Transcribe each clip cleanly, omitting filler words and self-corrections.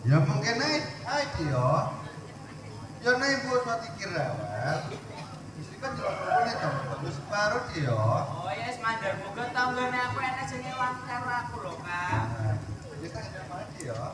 Ya mungkin aja yo. Yo nek buat mati kira, Parut ya. Oh ya wis mandar muga tanggane aku enek sing ngewan karo aku lho, Kang. Wis tak nyamati ya.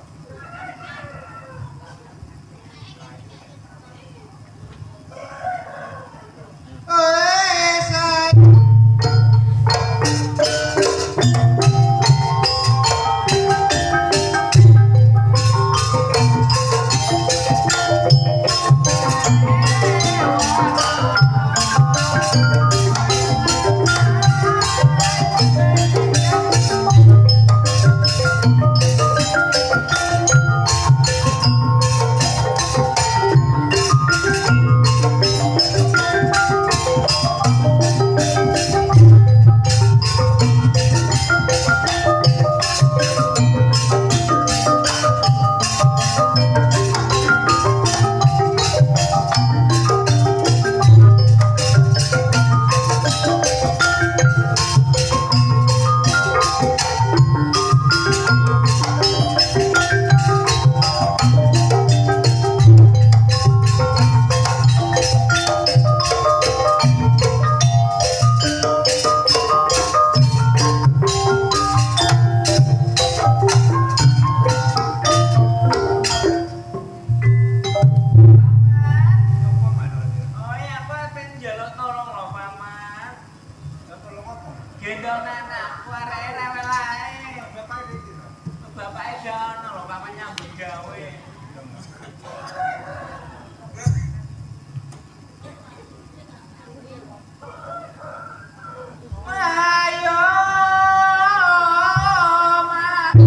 Oh ya aku pengen njaluk tolong lho, Paman. Gendong anakku areke rewel ae. Bapake dono lho, Paman nyambut gawe. Ayo, Mas.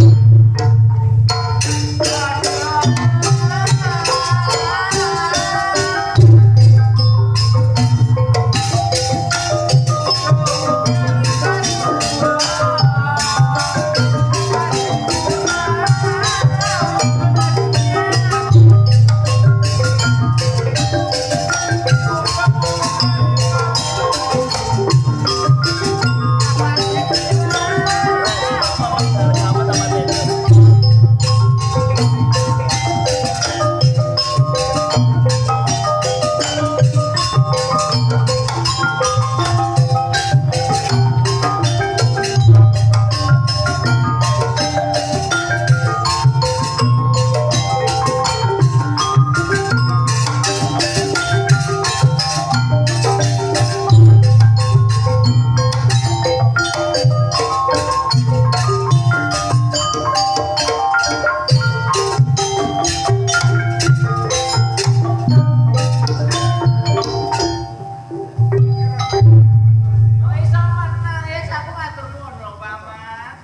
Oh iso menang wis aku matur nuwun lho, Paman.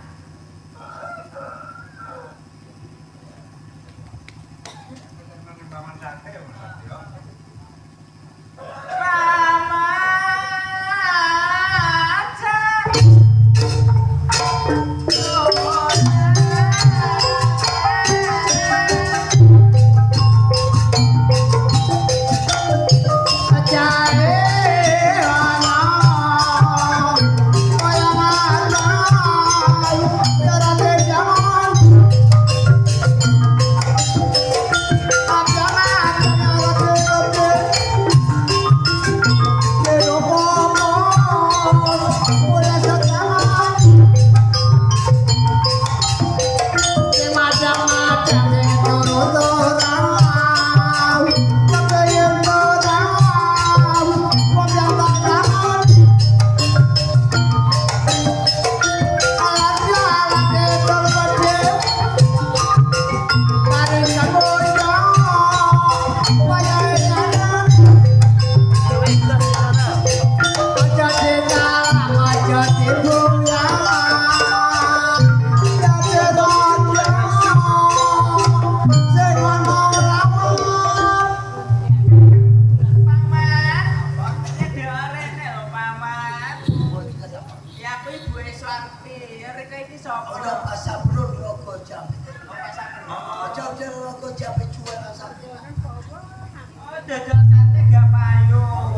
Dadal sate gak payung.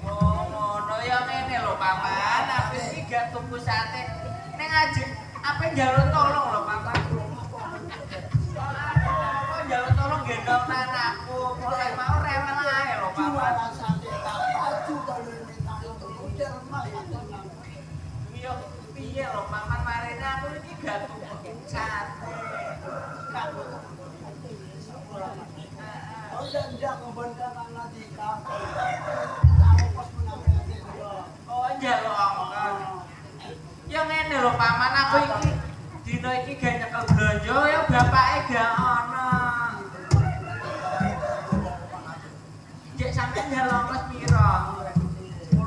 Oh, ngono ya ngene lho, Paman. Habis iki gak tuku sate. Ning aja ape njaluk tolong lho, Paman. Kok njaluk tolong gendong anakku. Mulai mau rewel ae lho, Paman. Iya, piye lho paman marene aku iki gak tuku sate. Oh, njaluk ongkos. Ya ngene lho paman aku iki dina iki gak nyekel blonjo ya bapake gak ana. Jek sampe njaluk ongkos pira? 10.000.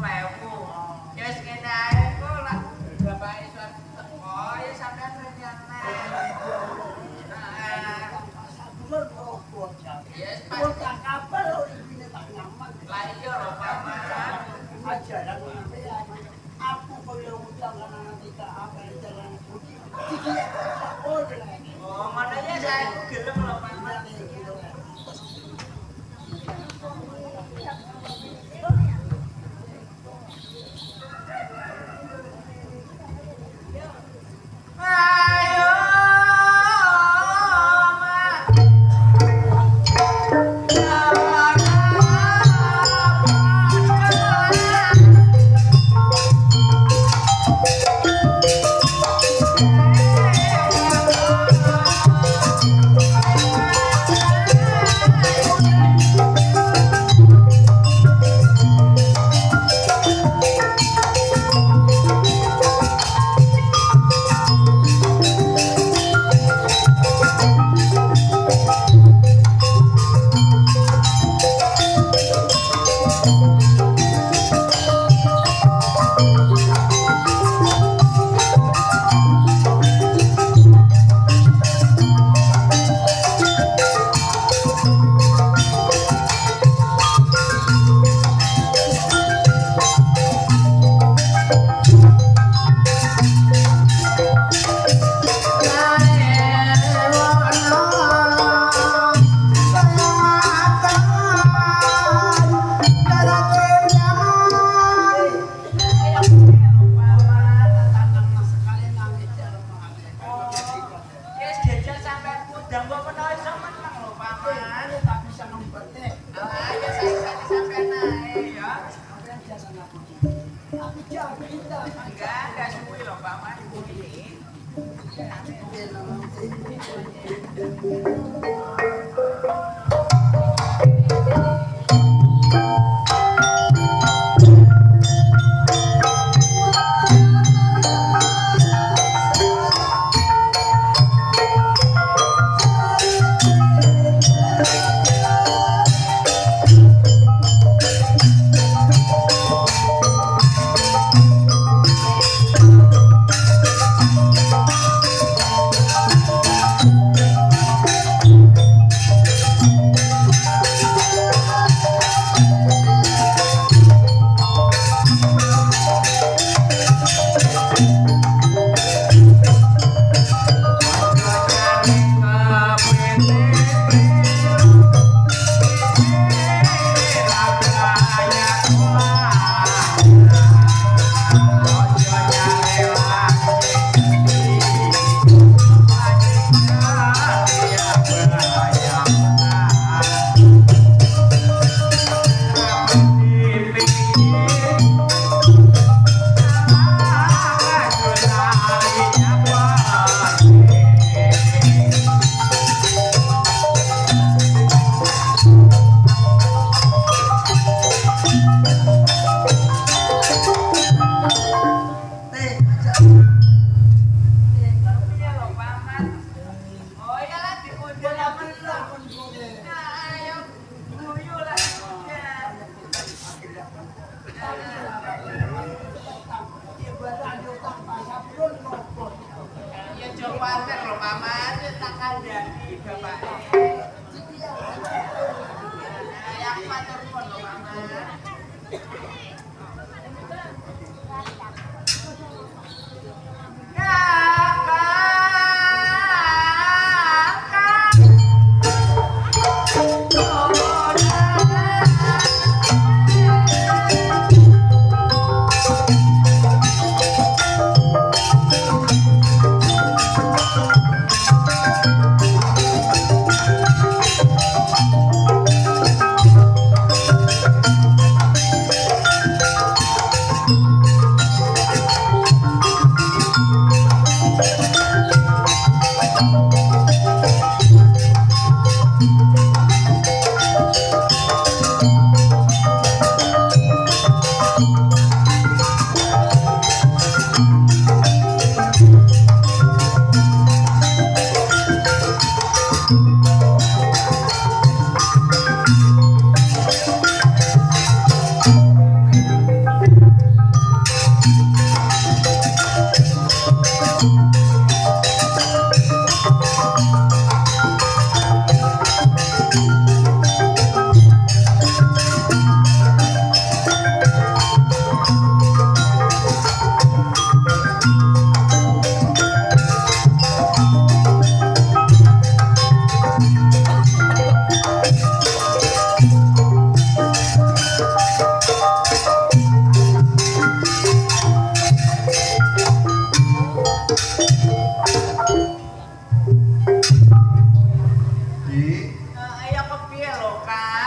Ya wis ngene ae kok lah bapake suatu teko ya sampean renyane. Yes, lah iya lho paman. Ajaran aku kalau utang nanti ke apa jalan putih. Oh, makanya saya gelem lho paman. Ayo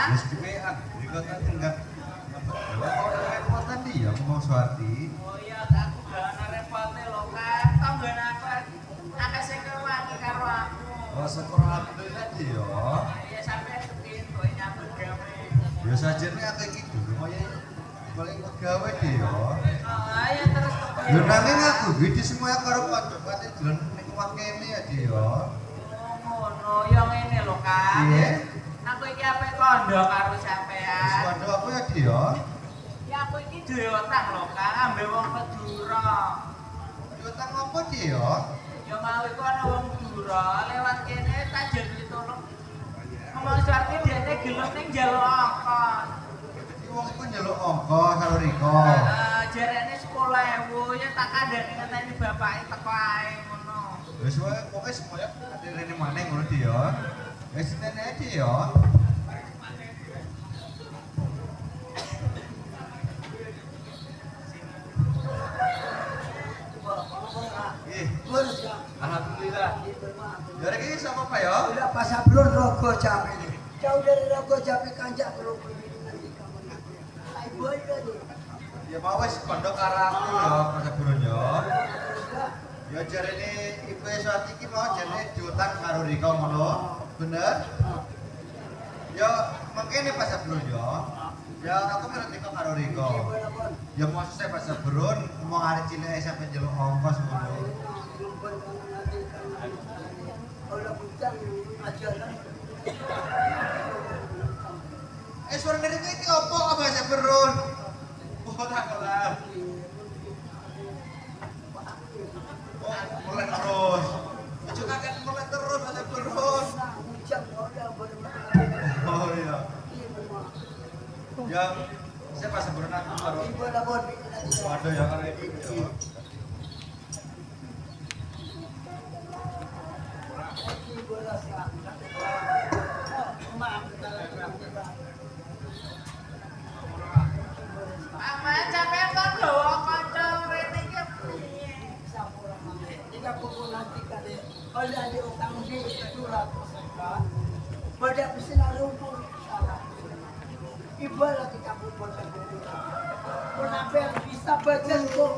Wis dhewean, iki kok tinggal. Kok repotan dia ngomong Suwarti. Oh iya, aku gak ana repote lho, Kang. Tanggane aku akeh sing kewangi karo aku. Oh, syukur alhamdulillah dia. Ya sampe kepin kowe nyambut gawe. Ya sajene akeh iki dulu kaya paling pegawe dia. Oh, ya terus kepin. Ya nanging aku iki semua karo kanca-kanca dolan ning omah kene ya dia. Oh, ngono. Ya ngene lho, Kang. Piye? Aku iki ape kondo karo Wis sampean. kandha apa ya dia? Ya aku iki duwe utang lho, Kang, ambek wong Madura. Yo tang apa dia? Ya mau iku ana wong Madura lewat kene tak jan ditolong. Ngomong Suwarti dene gelem ning njaluk ongkos. Iki wong iku njaluk ongkos karo Riko. Jarene 10.000 ya tak kandhani ngenteni bapake teko ae ngono. Wis wae pokoke semoyo ati rene maneh ngono dia. Wis tene aja ya. Ih, alhamdulillah. Ya iki sapa Pak ya? Udah pas sablon rogo jape ini. Jauh dari rogo jape kanjak belum nanti kamu nanti. Ay boy tadi. Ya mau wis kandha karo aku ya Mas Burun ya. Ya jarene Ibu Suwarti iki mau jarene diutang karo Riko ngono. Bener? Ya mengkene Pak Sabrun ya. Ya aku ngerti kok karo Riko. Ya maksudnya Pak Sabrun mau arek cilik sampe njeluk ongkos ngono. Kalau bujang ajaran. Suara dari iki opo Pak Sabrun? Oh tak lah. Oh, mulai terus. Ojo kaget mulai terus Pak Sabrun. Bujang udah bermain. Oh iya. Ya, saya Pak Sabrun aku karo. Ibu lapor. Waduh ya karo iki ya. Aman sampean kok lho kanca rene iki piye? Oleh ada utang di 200 pada pesanan rumput salah. Ibu lagi kabur bosan. Kenapa bisa baca kok?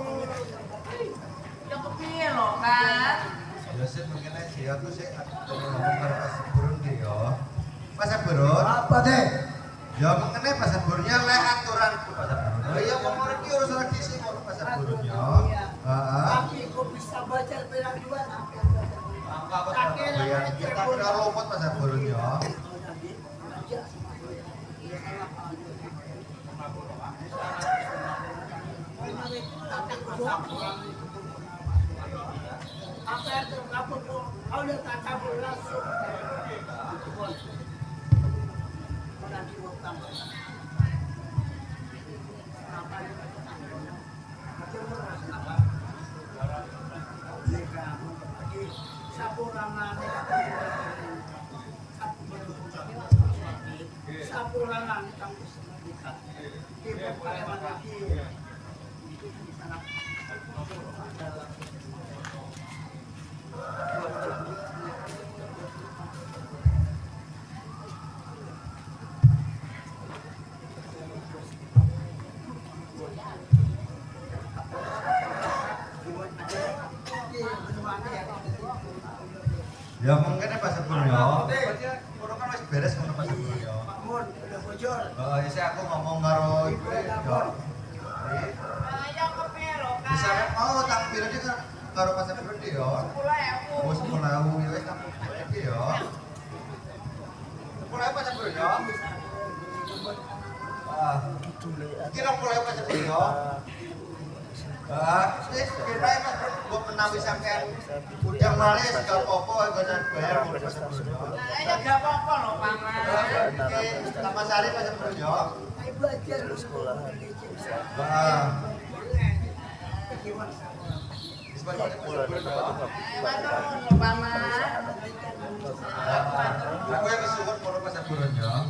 Ya kepiye lho, Kang? Ya sih mengenai sih aku sih ngomong karo Pak Sabrun ki ya. Pak Sabrun. Apa deh? Ya mengenai Pak Sabrunnya lek aturanku Pak Sabrun. Oh iya ngomong iki urusan dhisik ngono Pak Sabrun ya. Heeh. Tapi kok bisa baca perang dua apa yang baca? Angka kok bayar kita kira lompat Pak Sabrun ya. Apa yang terkabut tuh? Kau udah tak kabur langsung. Nanti utang. Sapurangan kamu sendirikan. Ibu kalian lagi. Di sana. Ya mungkin Pak Sabrun ya. Pokoknya ngono kan wis beres ngono Pak Sabrun ya. Mun, udah bocor. Heeh, isi aku ngomong karo ibu ya. Ya kepiye lho, Kang? Bisa mau tak piro iki karo Pak Sabrun iki ya. 10.000. Oh 10.000 ya wis tak iki ya. 10.000 Pak Sabrun ya. Ah. Kira 10.000 Pak Sabrun ya. Wis kira Mas Bro, mbok menawi sampean ujang malih gak apa-apa nggon bayar Pak Sabrun ya. Lah ya gak apa-apa lho, Paman. Iki Taman Sari Pak Sabrun ya. Ayo belajar lu sekolah. Heeh. Wis Pak Sabrun ya. Matur nuwun lho, Paman. Aku yang kesuwun karo Pak Sabrun ya.